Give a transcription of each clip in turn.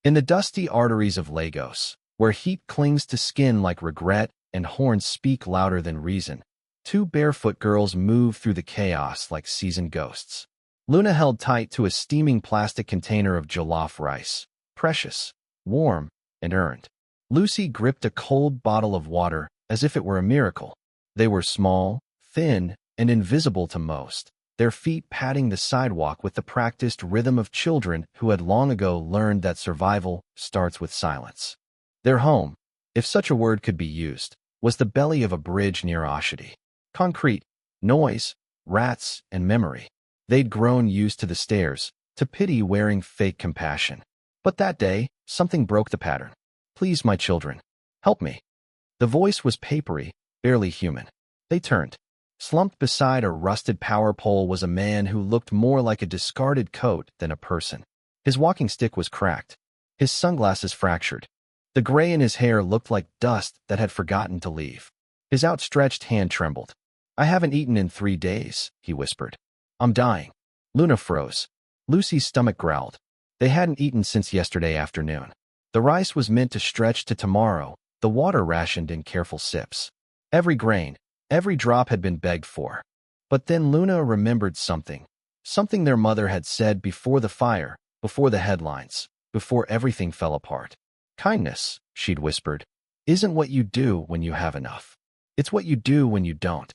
In the dusty arteries of Lagos, where heat clings to skin like regret and horns speak louder than reason, two barefoot girls move through the chaos like seasoned ghosts. Luna held tight to a steaming plastic container of jollof rice, precious, warm, and earned. Lucy gripped a cold bottle of water as if it were a miracle. They were small, thin, and invisible to most, their feet patting the sidewalk with the practiced rhythm of children who had long ago learned that survival starts with silence. Their home, if such a word could be used, was the belly of a bridge near Oshodi. Concrete, noise, rats, and memory. They'd grown used to the stairs, to pity wearing fake compassion. But that day, something broke the pattern. "Please, my children, help me." The voice was papery, barely human. They turned. Slumped beside a rusted power pole was a man who looked more like a discarded coat than a person. His walking stick was cracked, his sunglasses fractured. The gray in his hair looked like dust that had forgotten to leave. His outstretched hand trembled. "I haven't eaten in 3 days," he whispered. "I'm dying." Luna froze. Lucy's stomach growled. They hadn't eaten since yesterday afternoon. The rice was meant to stretch to tomorrow, the water rationed in careful sips. Every grain, every drop had been begged for. But then Luna remembered something. Something their mother had said before the fire, before the headlines, before everything fell apart. "Kindness," she'd whispered, "isn't what you do when you have enough. It's what you do when you don't."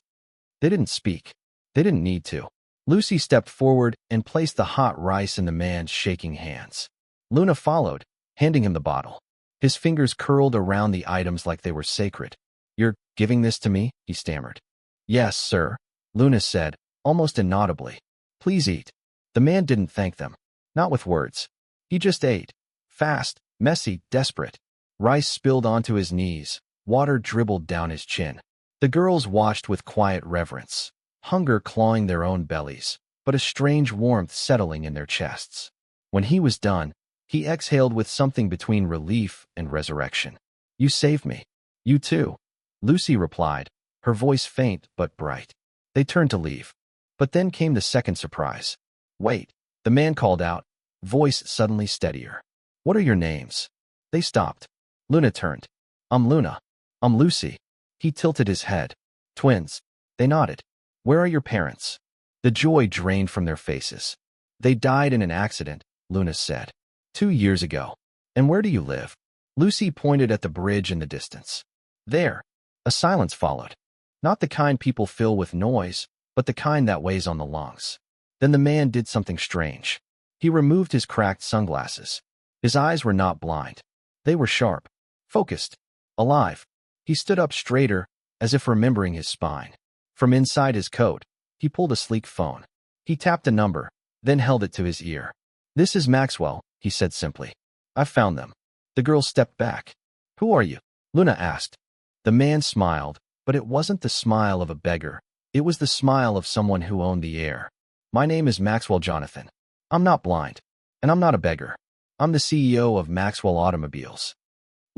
They didn't speak. They didn't need to. Lucy stepped forward and placed the hot rice in the man's shaking hands. Luna followed, handing him the bottle. His fingers curled around the items like they were sacred. "You're giving this to me?" he stammered. "Yes, sir," Luna said, almost inaudibly. "Please eat." The man didn't thank them. Not with words. He just ate. Fast, messy, desperate. Rice spilled onto his knees. Water dribbled down his chin. The girls watched with quiet reverence, hunger clawing their own bellies, but a strange warmth settling in their chests. When he was done, he exhaled with something between relief and resurrection. "You saved me." "You too," Lucy replied, her voice faint but bright. They turned to leave. But then came the second surprise. "Wait," the man called out, voice suddenly steadier. "What are your names?" They stopped. Luna turned. "I'm Luna." "I'm Lucy." He tilted his head. "Twins." They nodded. "Where are your parents?" The joy drained from their faces. "They died in an accident," Luna said. 2 years ago." "And where do you live?" Lucy pointed at the bridge in the distance. "There." A silence followed. Not the kind people fill with noise, but the kind that weighs on the lungs. Then the man did something strange. He removed his cracked sunglasses. His eyes were not blind. They were sharp, focused, alive. He stood up straighter, as if remembering his spine. From inside his coat, he pulled a sleek phone. He tapped a number, then held it to his ear. "This is Maxwell," he said simply. "I've found them." The girl stepped back. "Who are you?" Luna asked. The man smiled, but it wasn't the smile of a beggar. It was the smile of someone who owned the air. "My name is Maxwell Jonathan. I'm not blind, and I'm not a beggar. I'm the CEO of Maxwell Automobiles."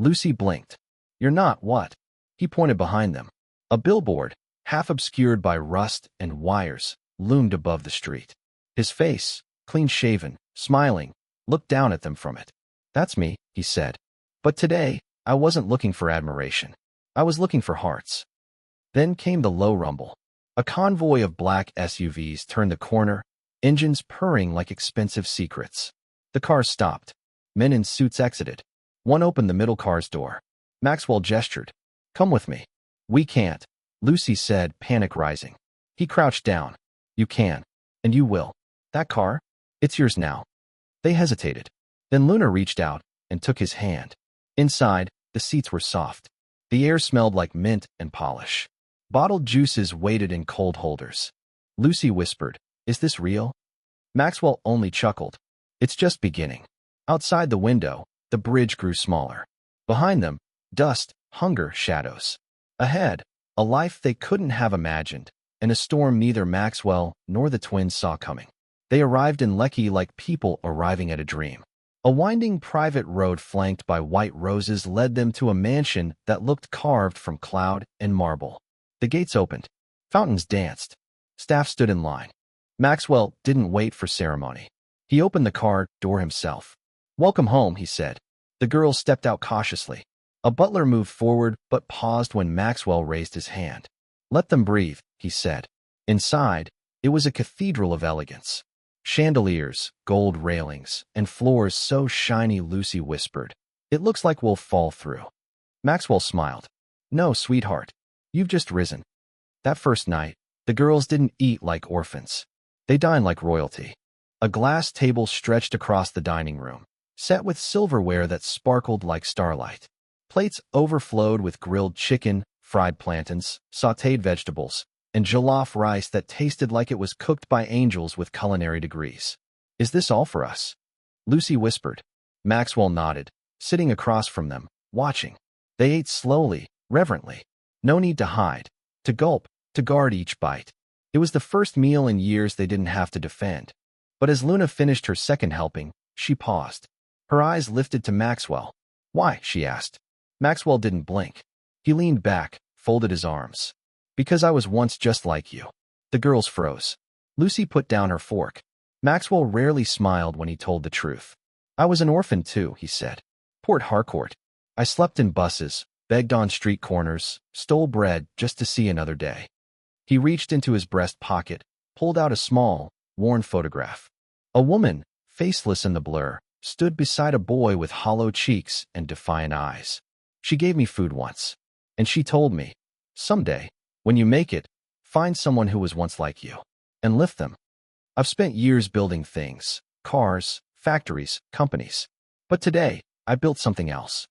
Lucy blinked. "You're not what?" He pointed behind them. A billboard, half obscured by rust and wires, loomed above the street. His face, clean-shaven, smiling, looked down at them from it. "That's me," he said. "But today, I wasn't looking for admiration. I was looking for hearts." Then came the low rumble. A convoy of black SUVs turned the corner, engines purring like expensive secrets. The cars stopped. Men in suits exited. One opened the middle car's door. Maxwell gestured. "Come with me." "We can't," Lucy said, panic rising. He crouched down. "You can. And you will. That car? It's yours now." They hesitated. Then Luna reached out and took his hand. Inside, the seats were soft. The air smelled like mint and polish. Bottled juices waited in cold holders. Lucy whispered, "Is this real?" Maxwell only chuckled. "It's just beginning." Outside the window, the bridge grew smaller. Behind them, dust, hunger, shadows. Ahead, a life they couldn't have imagined, and a storm neither Maxwell nor the twins saw coming. They arrived in Lekki like people arriving at a dream. A winding private road flanked by white roses led them to a mansion that looked carved from cloud and marble. The gates opened. Fountains danced. Staff stood in line. Maxwell didn't wait for ceremony. He opened the car door himself. "Welcome home," he said. The girls stepped out cautiously. A butler moved forward but paused when Maxwell raised his hand. "Let them breathe," he said. Inside, it was a cathedral of elegance. Chandeliers, gold railings, and floors so shiny Lucy whispered, "It looks like we'll fall through." Maxwell smiled. "No, sweetheart. You've just risen." That first night, the girls didn't eat like orphans. They dined like royalty. A glass table stretched across the dining room, set with silverware that sparkled like starlight. Plates overflowed with grilled chicken, fried plantains, sautéed vegetables, and jollof rice that tasted like it was cooked by angels with culinary degrees. "Is this all for us?" Lucy whispered. Maxwell nodded, sitting across from them, watching. They ate slowly, reverently. No need to hide, to gulp, to guard each bite. It was the first meal in years they didn't have to defend. But as Luna finished her second helping, she paused. Her eyes lifted to Maxwell. "Why?" she asked. Maxwell didn't blink. He leaned back, folded his arms. "Because I was once just like you." The girls froze. Lucy put down her fork. Maxwell rarely smiled when he told the truth. "I was an orphan too," he said. "Port Harcourt. I slept in buses, begged on street corners, stole bread just to see another day." He reached into his breast pocket, pulled out a small, worn photograph. A woman, faceless in the blur, stood beside a boy with hollow cheeks and defiant eyes. "She gave me food once. And she told me, someday, when you make it, find someone who was once like you. And lift them." I've spent years building things, cars, factories, companies. But today, I built something else.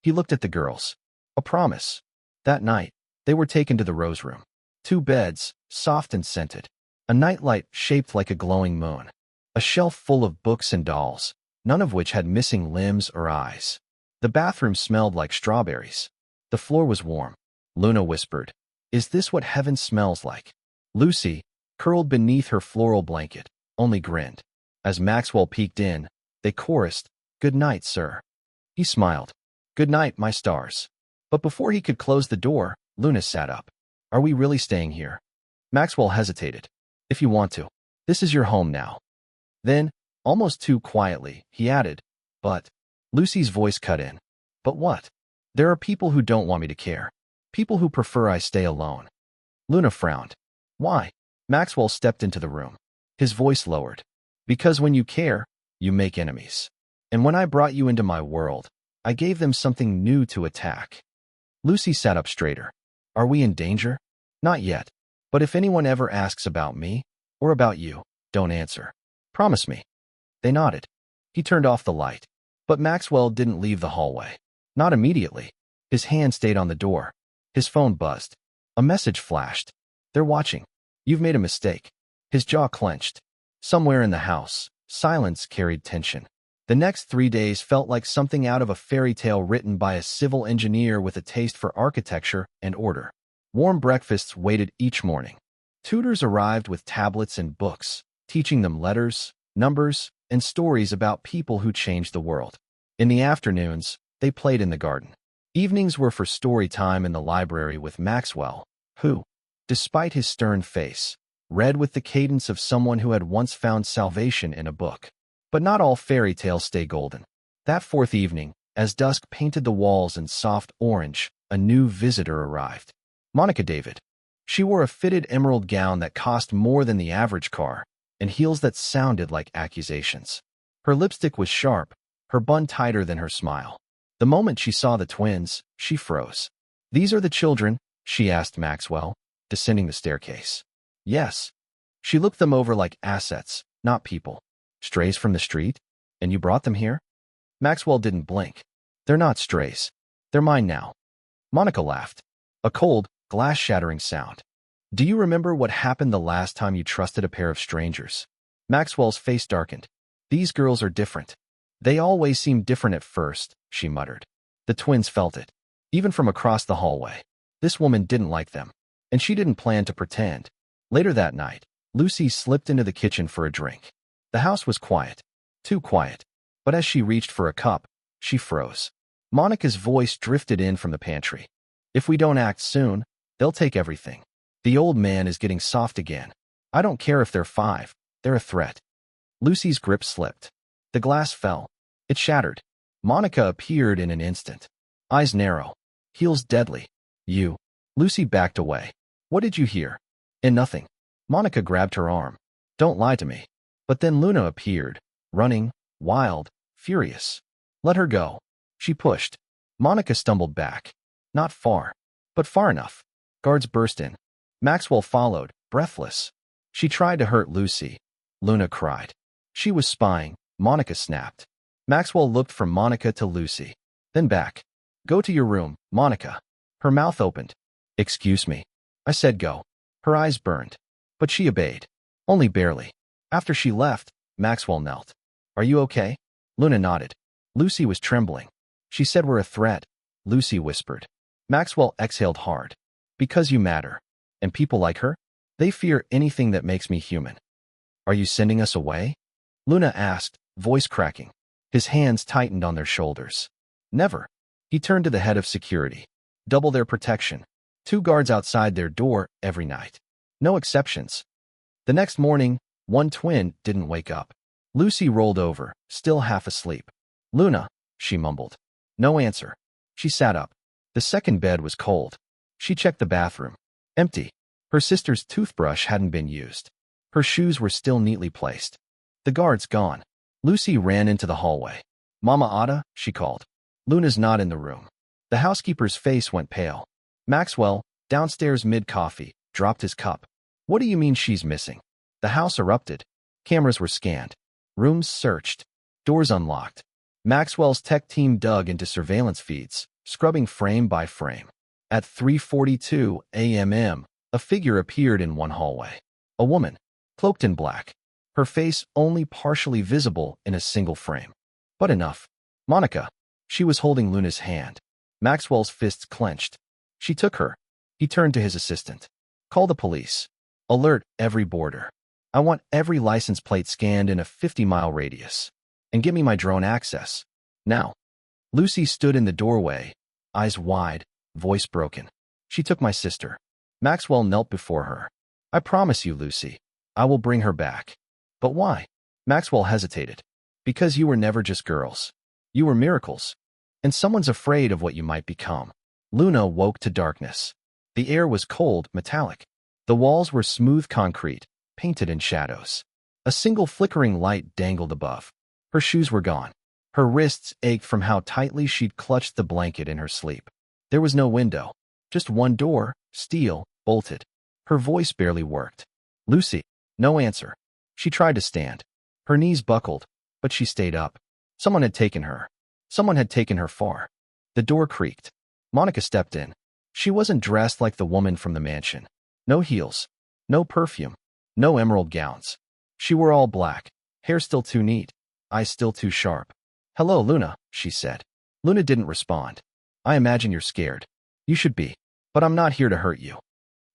He looked at the girls. A promise. That night, they were taken to the Rose Room. 2 beds, soft and scented. A nightlight shaped like a glowing moon. A shelf full of books and dolls, none of which had missing limbs or eyes. The bathroom smelled like strawberries. The floor was warm. Luna whispered, "Is this what heaven smells like?" Lucy, curled beneath her floral blanket, only grinned. As Maxwell peeked in, they chorused, "Good night, sir." He smiled. "Good night, my stars." But before he could close the door, Luna sat up. "Are we really staying here?" Maxwell hesitated. "If you want to. This is your home now." Then, almost too quietly, he added, "But..." Lucy's voice cut in. "But what?" "There are people who don't want me to care. People who prefer I stay alone." Luna frowned. "Why?" Maxwell stepped into the room. His voice lowered. "Because when you care, you make enemies. And when I brought you into my world, I gave them something new to attack." Lucy sat up straighter. "Are we in danger?" "Not yet. But if anyone ever asks about me, or about you, don't answer. Promise me." They nodded. He turned off the light. But Maxwell didn't leave the hallway. Not immediately. His hand stayed on the door. His phone buzzed. A message flashed. "They're watching. You've made a mistake." His jaw clenched. Somewhere in the house, silence carried tension. The next 3 days felt like something out of a fairy tale written by a civil engineer with a taste for architecture and order. Warm breakfasts waited each morning. Tutors arrived with tablets and books, teaching them letters, numbers, and stories about people who changed the world. In the afternoons, they played in the garden. Evenings were for story time in the library with Maxwell, who, despite his stern face, read with the cadence of someone who had once found salvation in a book. But not all fairy tales stay golden. That 4th evening, as dusk painted the walls in soft orange, a new visitor arrived. Monica David. She wore a fitted emerald gown that cost more than the average car, and heels that sounded like accusations. Her lipstick was sharp, her bun tighter than her smile. The moment she saw the twins, she froze. "These are the children?" she asked Maxwell, descending the staircase. "Yes." She looked them over like assets, not people. "Strays from the street? And you brought them here?" Maxwell didn't blink. "They're not strays. They're mine now." Monica laughed. A cold, glass-shattering sound. "Do you remember what happened the last time you trusted a pair of strangers?" Maxwell's face darkened. "These girls are different. They always seem different at first," she muttered. The twins felt it. Even from across the hallway. This woman didn't like them. And she didn't plan to pretend. Later that night, Lucy slipped into the kitchen for a drink. The house was quiet. Too quiet. But as she reached for a cup, she froze. Monica's voice drifted in from the pantry. "If we don't act soon, they'll take everything. The old man is getting soft again. I don't care if they're 5, they're a threat." Lucy's grip slipped. The glass fell. It shattered. Monica appeared in an instant. Eyes narrow. Heels deadly. You. Lucy backed away. What did you hear? And nothing. Monica grabbed her arm. Don't lie to me. But then Luna appeared, running, wild, furious. Let her go. She pushed. Monica stumbled back. Not far, but far enough. Guards burst in. Maxwell followed, breathless. She tried to hurt Lucy. Luna cried. She was spying. Monica snapped. Maxwell looked from Monica to Lucy, then back. Go to your room, Monica. Her mouth opened. Excuse me. I said go. Her eyes burned. But she obeyed. Only barely. After she left, Maxwell knelt. Are you okay? Luna nodded. Lucy was trembling. She said we're a threat. Lucy whispered. Maxwell exhaled hard. Because you matter. And people like her? They fear anything that makes me human. Are you sending us away? Luna asked, voice cracking. His hands tightened on their shoulders. Never. He turned to the head of security. Double their protection. 2 guards outside their door every night. No exceptions. The next morning, one twin didn't wake up. Lucy rolled over, still half asleep. Luna, she mumbled. No answer. She sat up. The second bed was cold. She checked the bathroom. Empty. Her sister's toothbrush hadn't been used. Her shoes were still neatly placed. The guards gone. Lucy ran into the hallway. Mama Ada, she called. Luna's not in the room. The housekeeper's face went pale. Maxwell, downstairs mid-coffee, dropped his cup. What do you mean she's missing? The house erupted. Cameras were scanned. Rooms searched. Doors unlocked. Maxwell's tech team dug into surveillance feeds, scrubbing frame by frame. At 3:42 a.m., a figure appeared in one hallway. A woman, cloaked in black. Her face only partially visible in a single frame. But enough. Monica. She was holding Luna's hand. Maxwell's fists clenched. She took her. He turned to his assistant. Call the police. Alert every border. I want every license plate scanned in a 50-mile radius. And give me my drone access. Now. Lucy stood in the doorway, eyes wide, voice broken. She took my sister. Maxwell knelt before her. I promise you, Lucy, I will bring her back. But why? Maxwell hesitated. Because you were never just girls. You were miracles. And someone's afraid of what you might become. Luna woke to darkness. The air was cold, metallic. The walls were smooth concrete, painted in shadows. A single flickering light dangled above. Her shoes were gone. Her wrists ached from how tightly she'd clutched the blanket in her sleep. There was no window. Just one door, steel, bolted. Her voice barely worked. Lucy. No answer. She tried to stand. Her knees buckled, but she stayed up. Someone had taken her. Someone had taken her far. The door creaked. Monica stepped in. She wasn't dressed like the woman from the mansion. No heels. No perfume. No emerald gowns. She wore all black. Hair still too neat. Eyes still too sharp. Hello, Luna, she said. Luna didn't respond. I imagine you're scared. You should be. But I'm not here to hurt you.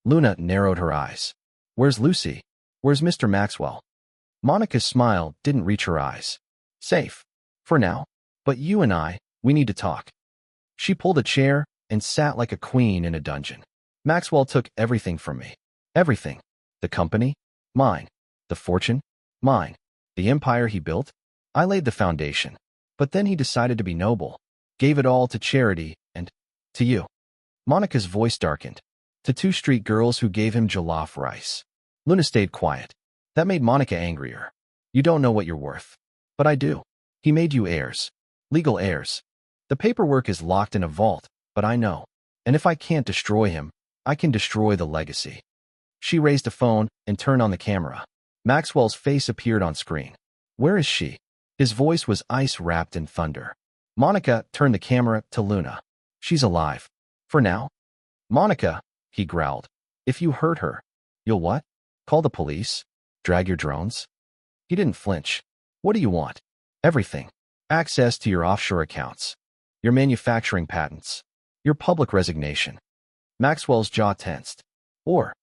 Luna narrowed her eyes. Where's Lucy? Where's Mr. Maxwell? Monica's smile didn't reach her eyes. Safe. For now. But you and I, we need to talk. She pulled a chair and sat like a queen in a dungeon. Maxwell took everything from me. Everything. The company? Mine. The fortune? Mine. The empire he built? I laid the foundation. But then he decided to be noble. Gave it all to charity and to you. Monica's voice darkened. To 2 street girls who gave him jollof rice. Luna stayed quiet. That made Monica angrier. You don't know what you're worth. But I do. He made you heirs. Legal heirs. The paperwork is locked in a vault, but I know. And if I can't destroy him, I can destroy the legacy. She raised a phone and turned on the camera. Maxwell's face appeared on screen. Where is she? His voice was ice wrapped in thunder. Monica turned the camera to Luna. She's alive. For now. Monica, he growled. If you hurt her, you'll what? Call the police? Drag your drones? He didn't flinch. What do you want? Everything. Access to your offshore accounts. Your manufacturing patents. Your public resignation. Maxwell's jaw tensed. Or.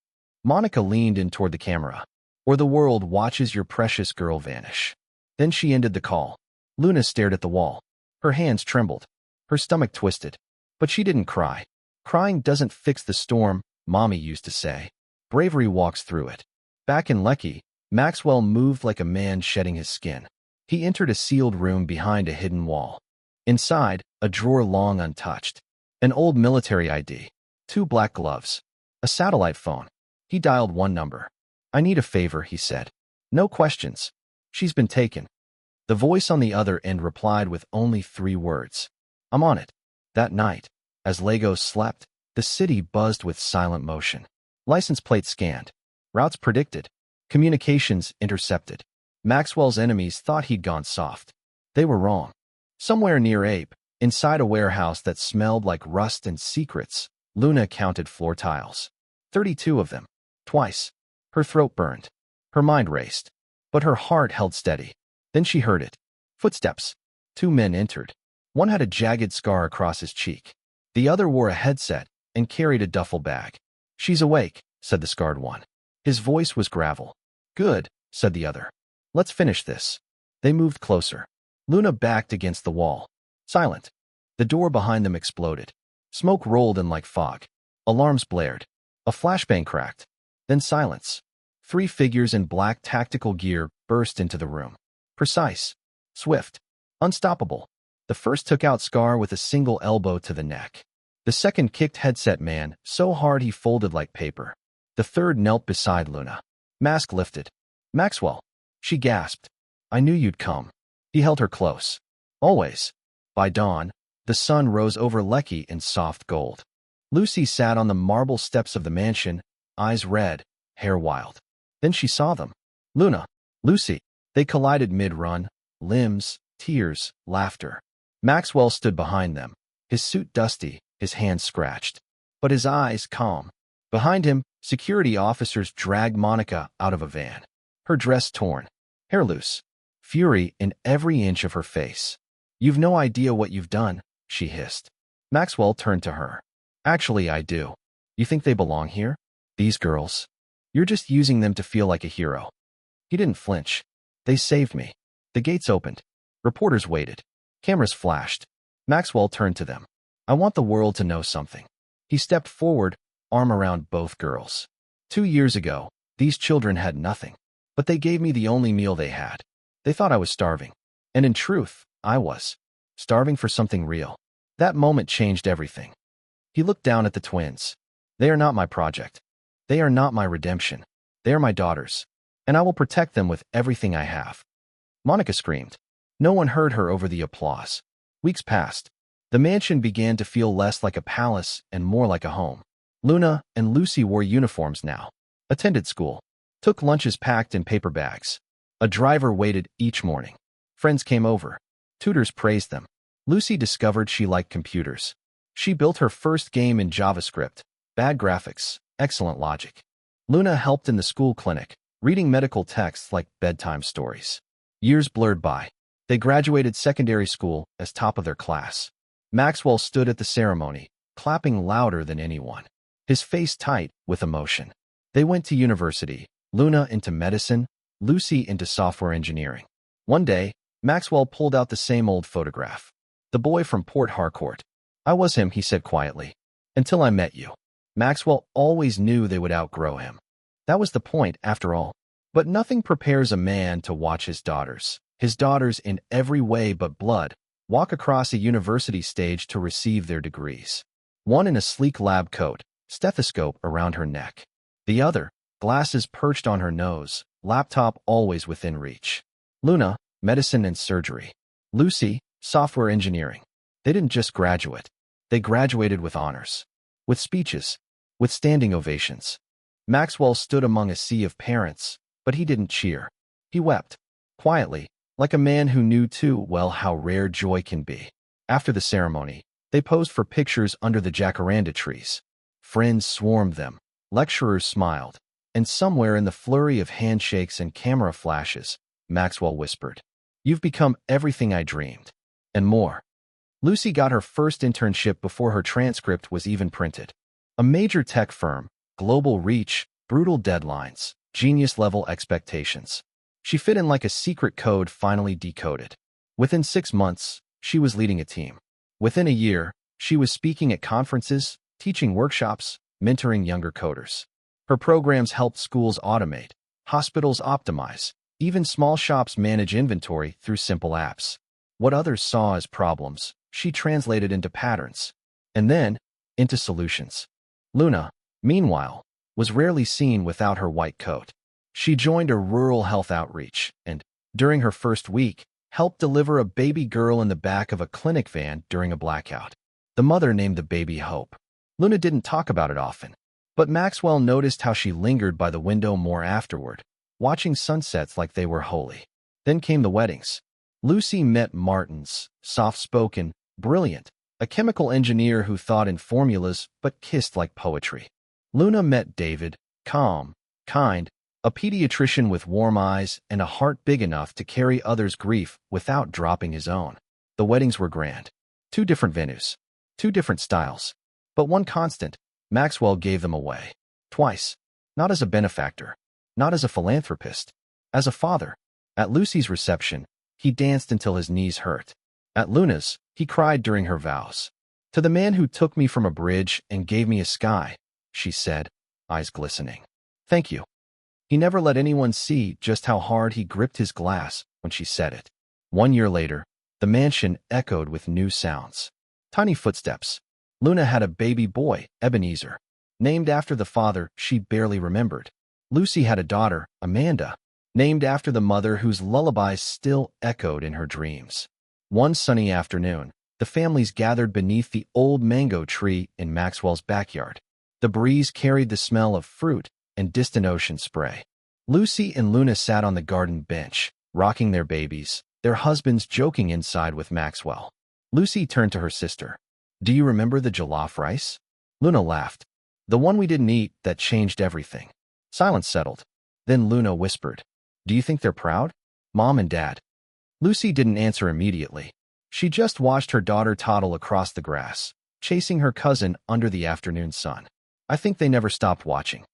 Monica leaned in toward the camera. Or the world watches your precious girl vanish. Then she ended the call. Luna stared at the wall. Her hands trembled. Her stomach twisted. But she didn't cry. Crying doesn't fix the storm, Mommy used to say. Bravery walks through it. Back in Lecky, Maxwell moved like a man shedding his skin. He entered a sealed room behind a hidden wall. Inside, a drawer long untouched. An old military ID. 2 black gloves. A satellite phone. He dialed one number. "I need a favor," he said. "No questions. She's been taken." The voice on the other end replied with only 3 words. "I'm on it." That night, as Lagos slept, the city buzzed with silent motion. License plates scanned. Routes predicted. Communications intercepted. Maxwell's enemies thought he'd gone soft. They were wrong. Somewhere near Ape, inside a warehouse that smelled like rust and secrets, Luna counted floor tiles. 32 of them. Twice. Her throat burned. Her mind raced. But her heart held steady. Then she heard it. Footsteps. 2 men entered. One had a jagged scar across his cheek. The other wore a headset and carried a duffel bag. "She's awake," said the scarred one. His voice was gravel. "Good," said the other. "Let's finish this." They moved closer. Luna backed against the wall. Silent. The door behind them exploded. Smoke rolled in like fog. Alarms blared. A flashbang cracked. Then silence. 3 figures in black tactical gear burst into the room. Precise. Swift. Unstoppable. The first took out Scar with a single elbow to the neck. The second kicked Headset Man so hard he folded like paper. The third knelt beside Luna. Mask lifted. "Maxwell." She gasped. "I knew you'd come." He held her close. Always. By dawn, the sun rose over Lecky in soft gold. Lucy sat on the marble steps of the mansion, eyes red, hair wild. Then she saw them. Luna. Lucy. They collided mid-run. Limbs, tears, laughter. Maxwell stood behind them, his suit dusty, his hands scratched, but his eyes calm. Behind him, security officers dragged Monica out of a van. Her dress torn, hair loose, fury in every inch of her face. "You've no idea what you've done," she hissed. Maxwell turned to her. "Actually, I do. You think they belong here? These girls? You're just using them to feel like a hero." He didn't flinch. "They saved me." The gates opened. Reporters waited. Cameras flashed. Maxwell turned to them. "I want the world to know something." He stepped forward, arm around both girls. 2 years ago, these children had nothing. But they gave me the only meal they had. They thought I was starving. And in truth, I was. Starving for something real. That moment changed everything. He looked down at the twins. "They are not my project. They are not my redemption. They are my daughters. And I will protect them with everything I have." Monica screamed. No one heard her over the applause. Weeks passed. The mansion began to feel less like a palace and more like a home. Luna and Lucy wore uniforms now. Attended school. Took lunches packed in paper bags. A driver waited each morning. Friends came over. Tutors praised them. Lucy discovered she liked computers. She built her first game in JavaScript. Bad graphics, excellent logic. Luna helped in the school clinic, reading medical texts like bedtime stories. Years blurred by. They graduated secondary school as top of their class. Maxwell stood at the ceremony, clapping louder than anyone, his face tight with emotion. They went to university, Luna into medicine, Lucy into software engineering. One day, Maxwell pulled out the same old photograph. The boy from Port Harcourt. "I was him," he said quietly. "Until I met you." Maxwell always knew they would outgrow him. That was the point, after all. But nothing prepares a man to watch his daughters in every way but blood, walk across a university stage to receive their degrees. One in a sleek lab coat, stethoscope around her neck. The other, glasses perched on her nose, laptop always within reach. Luna, medicine and surgery. Lucy, software engineering. They didn't just graduate. They graduated with honors. With speeches. With standing ovations. Maxwell stood among a sea of parents, but he didn't cheer. He wept. Quietly, like a man who knew too well how rare joy can be. After the ceremony, they posed for pictures under the jacaranda trees. Friends swarmed them. Lecturers smiled. And somewhere in the flurry of handshakes and camera flashes, Maxwell whispered, "You've become everything I dreamed." And more. Lucy got her first internship before her transcript was even printed. A major tech firm, global reach, brutal deadlines, genius-level expectations. She fit in like a secret code finally decoded. Within 6 months, she was leading a team. Within a year, she was speaking at conferences, teaching workshops, mentoring younger coders. Her programs helped schools automate, hospitals optimize, Even small shops manage inventory through simple apps. What others saw as problems, she translated into patterns, and then into solutions. Luna, meanwhile, was rarely seen without her white coat. She joined a rural health outreach and, during her first week, helped deliver a baby girl in the back of a clinic van during a blackout. The mother named the baby Hope. Luna didn't talk about it often, but Maxwell noticed how she lingered by the window more afterward, watching sunsets like they were holy. Then came the weddings. Lucy met Martins, soft-spoken, brilliant, a chemical engineer who thought in formulas but kissed like poetry. Luna met David, calm, kind, a pediatrician with warm eyes and a heart big enough to carry others' grief without dropping his own. The weddings were grand. 2 different venues, 2 different styles, but one constant: Maxwell gave them away. Twice. Not as a benefactor, not as a philanthropist, as a father. At Lucy's reception, he danced until his knees hurt. At Luna's, he cried during her vows. "To the man who took me from a bridge and gave me a sky," she said, eyes glistening. "Thank you." He never let anyone see just how hard he gripped his glass when she said it. 1 year later, the mansion echoed with new sounds. Tiny footsteps. Luna had a baby boy, Ebenezer, named after the father she barely remembered. Lucy had a daughter, Amanda, named after the mother whose lullabies still echoed in her dreams. One sunny afternoon, the families gathered beneath the old mango tree in Maxwell's backyard. The breeze carried the smell of fruit and distant ocean spray. Lucy and Luna sat on the garden bench, rocking their babies, their husbands joking inside with Maxwell. Lucy turned to her sister. "Do you remember the jollof rice?" Luna laughed. "The one we didn't eat that changed everything." Silence settled. Then Luna whispered, "Do you think they're proud? Mom and Dad?" Lucy didn't answer immediately. She just watched her daughter toddle across the grass, chasing her cousin under the afternoon sun. "I think they never stopped watching."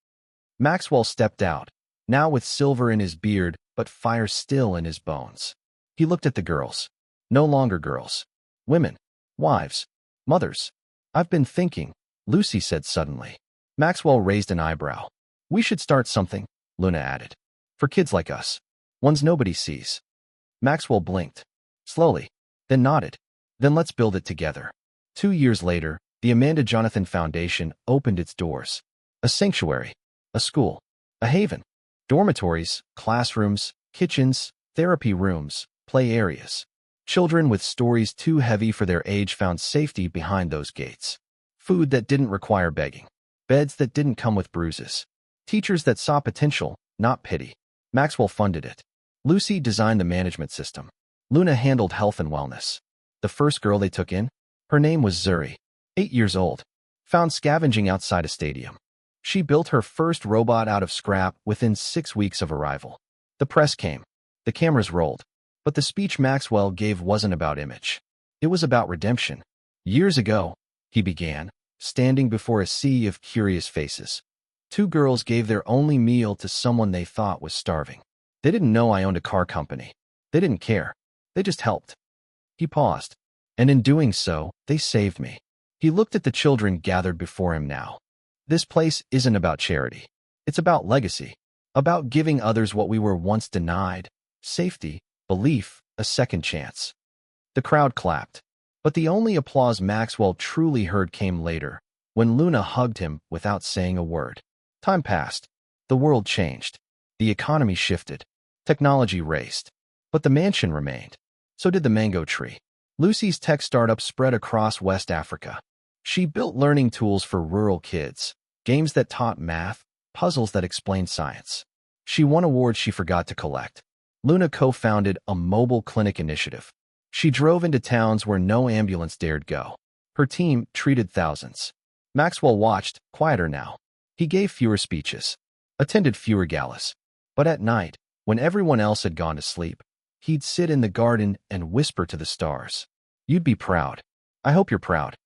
Maxwell stepped out, now with silver in his beard but fire still in his bones. He looked at the girls. No longer girls. Women. Wives. Mothers. "I've been thinking," Lucy said suddenly. Maxwell raised an eyebrow. "We should start something," Luna added. "For kids like us. Ones nobody sees." Maxwell blinked. Slowly. Then nodded. "Then let's build it together." 2 years later, the Amanda Jonathan Foundation opened its doors. A sanctuary. A school. A haven. Dormitories, classrooms, kitchens, therapy rooms, play areas. Children with stories too heavy for their age found safety behind those gates. Food that didn't require begging. Beds that didn't come with bruises. Teachers that saw potential, not pity. Maxwell funded it. Lucy designed the management system. Luna handled health and wellness. The first girl they took in? Her name was Zuri. 8 years old. Found scavenging outside a stadium. She built her first robot out of scrap within 6 weeks of arrival. The press came. The cameras rolled. But the speech Maxwell gave wasn't about image. It was about redemption. "Years ago," he began, standing before a sea of curious faces. "2 girls gave their only meal to someone they thought was starving. They didn't know I owned a car company. They didn't care. They just helped." He paused. "And in doing so, they saved me." He looked at the children gathered before him now. "This place isn't about charity. It's about legacy. About giving others what we were once denied: safety, belief, a second chance." The crowd clapped. But the only applause Maxwell truly heard came later, when Luna hugged him without saying a word. Time passed. The world changed. The economy shifted. Technology raced. But the mansion remained. So did the mango tree. Lucy's tech startup spread across West Africa. She built learning tools for rural kids, games that taught math, puzzles that explained science. She won awards she forgot to collect. Luna co-founded a mobile clinic initiative. She drove into towns where no ambulance dared go. Her team treated thousands. Maxwell watched, quieter now. He gave fewer speeches, attended fewer galas. But at night, when everyone else had gone to sleep, he'd sit in the garden and whisper to the stars, "You'd be proud. I hope you're proud."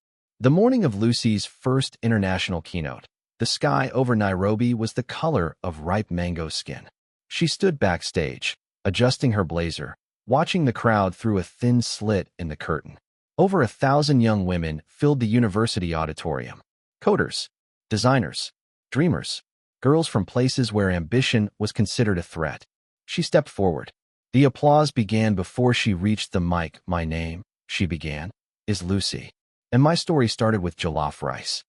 The morning of Lucy's first international keynote, the sky over Nairobi was the color of ripe mango skin. She stood backstage, adjusting her blazer, watching the crowd through a thin slit in the curtain. Over 1,000 young women filled the university auditorium. Coders, designers, dreamers, girls from places where ambition was considered a threat. She stepped forward. The applause began before she reached the mic. "My name," she began, "is Lucy, and my story started with jollof rice."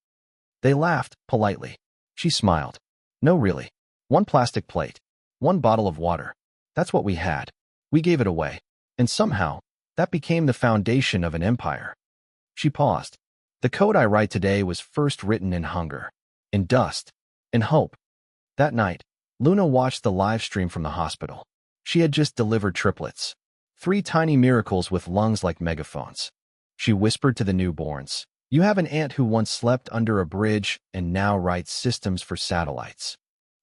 They laughed, politely. She smiled. "No, really. One plastic plate. One bottle of water. That's what we had. We gave it away. And somehow, that became the foundation of an empire." She paused. "The code I write today was first written in hunger, in dust, in hope." That night, Luna watched the live stream from the hospital. She had just delivered triplets. 3 tiny miracles with lungs like megaphones. She whispered to the newborns, "You have an aunt who once slept under a bridge and now writes systems for satellites."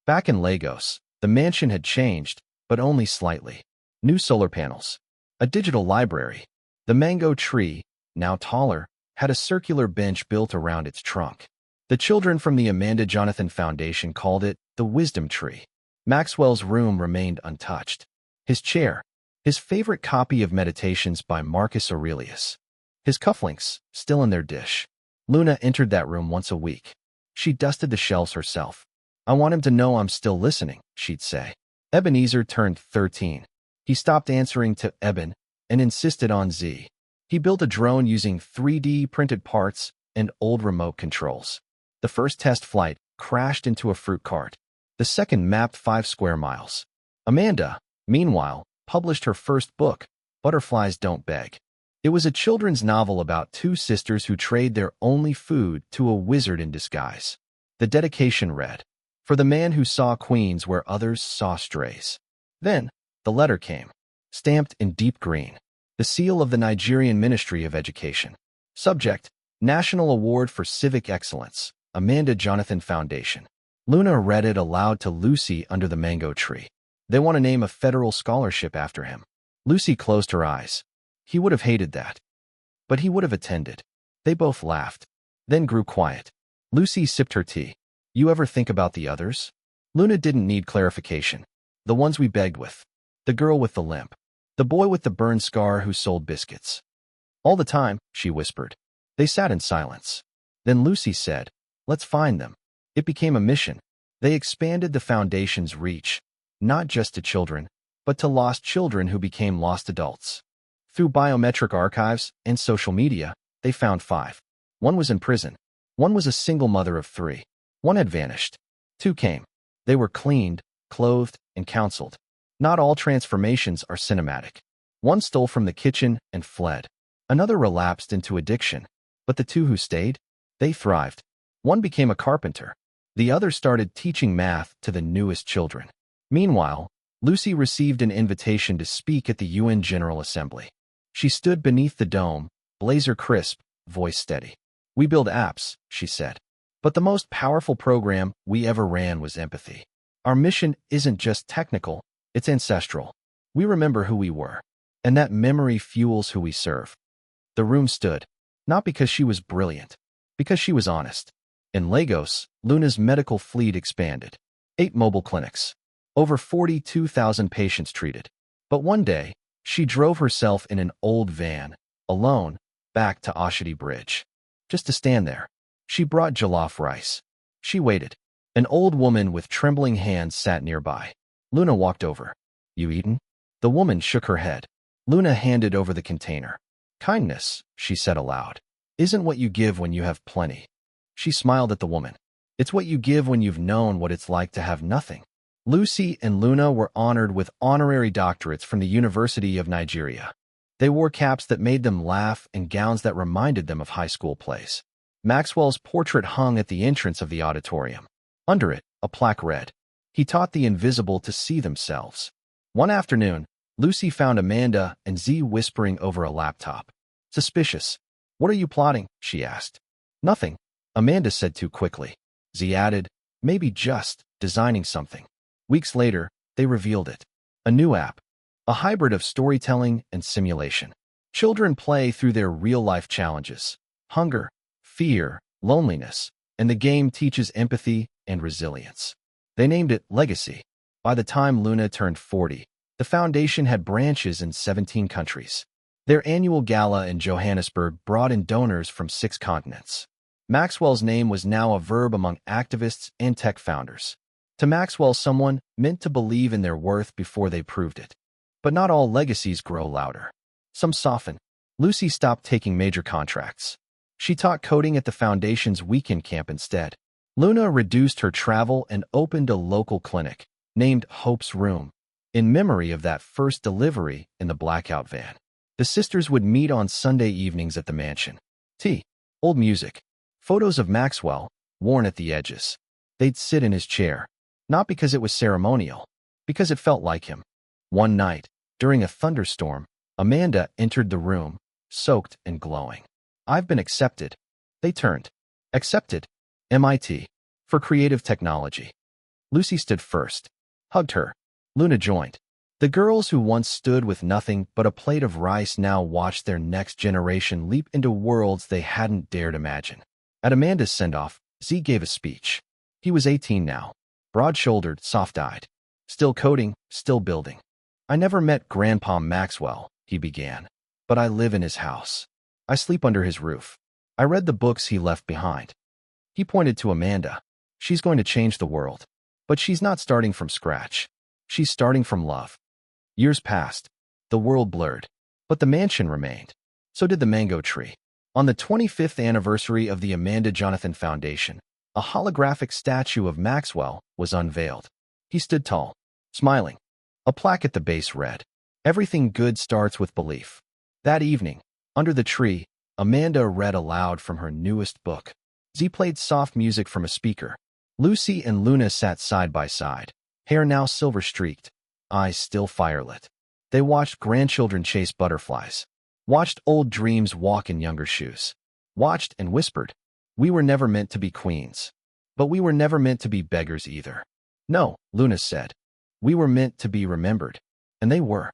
Back in Lagos, the mansion had changed, but only slightly. New solar panels. A digital library. The mango tree, now taller, had a circular bench built around its trunk. The children from the Amanda Jonathan Foundation called it the Wisdom Tree. Maxwell's room remained untouched. His chair, his favorite copy of Meditations by Marcus Aurelius. His cufflinks, still in their dish. Luna entered that room once a week. She dusted the shelves herself. "I want him to know I'm still listening," she'd say. Ebenezer turned 13. He stopped answering to Eben and insisted on Z. He built a drone using 3D printed parts and old remote controls. The first test flight crashed into a fruit cart. The second mapped 5 square miles. Amanda, meanwhile, published her first book, Butterflies Don't Beg. It was a children's novel about 2 sisters who trade their only food to a wizard in disguise. The dedication read, "For the man who saw queens where others saw strays." Then, the letter came, stamped in deep green, the seal of the Nigerian Ministry of Education. Subject, National Award for Civic Excellence, Amanda Jonathan Foundation. Luna read it aloud to Lucy under the mango tree. "They want to name a federal scholarship after him." Lucy closed her eyes. He would have hated that. But he would have attended. They both laughed, then grew quiet. Lucy sipped her tea. "You ever think about the others?" Luna didn't need clarification. "The ones we begged with. The girl with the limp. The boy with the burn scar who sold biscuits." "All the time," she whispered. They sat in silence. Then Lucy said, "Let's find them." It became a mission. They expanded the foundation's reach, not just to children, but to lost children who became lost adults. Through biometric archives and social media, they found 5. One was in prison. One was a single mother of 3. One had vanished. 2 came. They were cleaned, clothed, and counseled. Not all transformations are cinematic. One stole from the kitchen and fled. Another relapsed into addiction. But the 2 who stayed, they thrived. One became a carpenter. The other started teaching math to the newest children. Meanwhile, Lucy received an invitation to speak at the UN General Assembly. She stood beneath the dome, blazer crisp, voice steady. "We build apps," she said. "But the most powerful program we ever ran was empathy. Our mission isn't just technical, it's ancestral. We remember who we were, and that memory fuels who we serve." The room stood, not because she was brilliant, because she was honest. In Lagos, Luna's medical fleet expanded. 8 mobile clinics. Over 42,000 patients treated. But one day, she drove herself in an old van, alone, back to Oshodi Bridge. Just to stand there. She brought jollof rice. She waited. An old woman with trembling hands sat nearby. Luna walked over. "You eaten?" The woman shook her head. Luna handed over the container. "Kindness," she said aloud, "isn't what you give when you have plenty." She smiled at the woman. "It's what you give when you've known what it's like to have nothing." Lucy and Luna were honored with honorary doctorates from the University of Nigeria. They wore caps that made them laugh and gowns that reminded them of high school plays. Maxwell's portrait hung at the entrance of the auditorium. Under it, a plaque read, "He taught the invisible to see themselves." One afternoon, Lucy found Amanda and Z whispering over a laptop. Suspicious. "What are you plotting?" she asked. "Nothing," Amanda said too quickly. Z added, "Maybe just designing something." Weeks later, they revealed it. A new app. A hybrid of storytelling and simulation. Children play through their real-life challenges. Hunger, fear, loneliness, and the game teaches empathy and resilience. They named it Legacy. By the time Luna turned 40, the foundation had branches in 17 countries. Their annual gala in Johannesburg brought in donors from 6 continents. Maxwell's name was now a verb among activists and tech founders. To Maxwell, someone meant to believe in their worth before they proved it. But not all legacies grow louder. Some soften. Lucy stopped taking major contracts. She taught coding at the Foundation's weekend camp instead. Luna reduced her travel and opened a local clinic, named Hope's Room, in memory of that first delivery in the blackout van. The sisters would meet on Sunday evenings at the mansion. Tea, old music, photos of Maxwell, worn at the edges. They'd sit in his chair, not because it was ceremonial, because it felt like him. One night, during a thunderstorm, Amanda entered the room, soaked and glowing. "I've been accepted." They turned. "Accepted? MIT. For creative technology." Lucy stood first, hugged her. Luna joined. The girls who once stood with nothing but a plate of rice now watched their next generation leap into worlds they hadn't dared imagine. At Amanda's send-off, Z gave a speech. He was 18 now, broad-shouldered, soft-eyed. "Still coding, still building. I never met Grandpa Maxwell," he began, "but I live in his house. I sleep under his roof. I read the books he left behind." He pointed to Amanda. "She's going to change the world. But she's not starting from scratch. She's starting from love." Years passed. The world blurred. But the mansion remained. So did the mango tree. On the 25th anniversary of the Amanda Jonathan Foundation, a holographic statue of Maxwell was unveiled. He stood tall, smiling. A plaque at the base read, "Everything good starts with belief." That evening, under the tree, Amanda read aloud from her newest book. Z played soft music from a speaker. Lucy and Luna sat side by side, hair now silver-streaked, eyes still firelit. They watched grandchildren chase butterflies, watched old dreams walk in younger shoes, watched and whispered, "We were never meant to be queens. But we were never meant to be beggars either." "No," Luna said. "We were meant to be remembered." And they were.